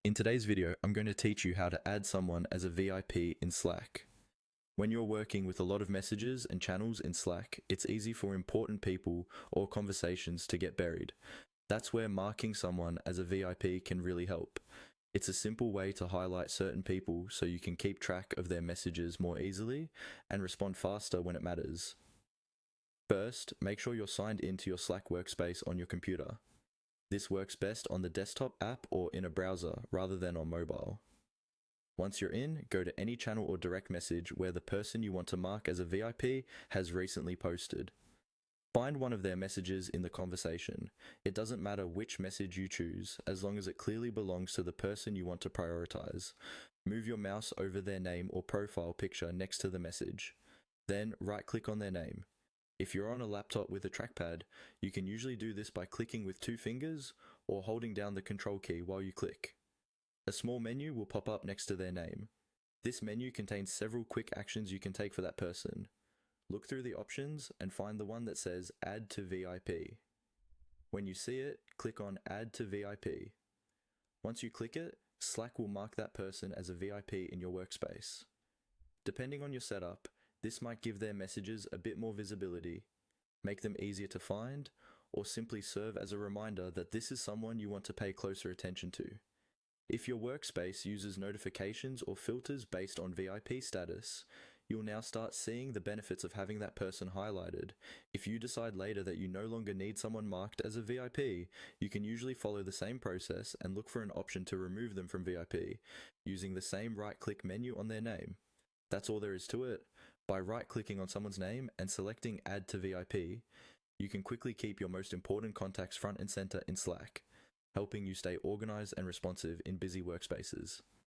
In today's video, I'm going to teach you how to add someone as a VIP in Slack. When you're working with a lot of messages and channels in Slack, it's easy for important people or conversations to get buried. That's where marking someone as a VIP can really help. It's a simple way to highlight certain people so you can keep track of their messages more easily and respond faster when it matters. First, make sure you're signed into your Slack workspace on your computer. This works best on the desktop app or in a browser rather than on mobile. Once you're in, go to any channel or direct message where the person you want to mark as a VIP has recently posted. Find one of their messages in the conversation. It doesn't matter which message you choose, as long as it clearly belongs to the person you want to prioritize. Move your mouse over their name or profile picture next to the message. Then right-click on their name. If you're on a laptop with a trackpad, you can usually do this by clicking with 2 fingers or holding down the control key while you click. A small menu will pop up next to their name. This menu contains several quick actions you can take for that person. Look through the options and find the one that says Add to VIP. When you see it, click on Add to VIP. Once you click it, Slack will mark that person as a VIP in your workspace. Depending on your setup, this might give their messages a bit more visibility, make them easier to find, or simply serve as a reminder that this is someone you want to pay closer attention to. If your workspace uses notifications or filters based on VIP status, you'll now start seeing the benefits of having that person highlighted. If you decide later that you no longer need someone marked as a VIP, you can usually follow the same process and look for an option to remove them from VIP, using the same right-click menu on their name. That's all there is to it. By right-clicking on someone's name and selecting Add to VIP, you can quickly keep your most important contacts front and center in Slack, helping you stay organized and responsive in busy workspaces.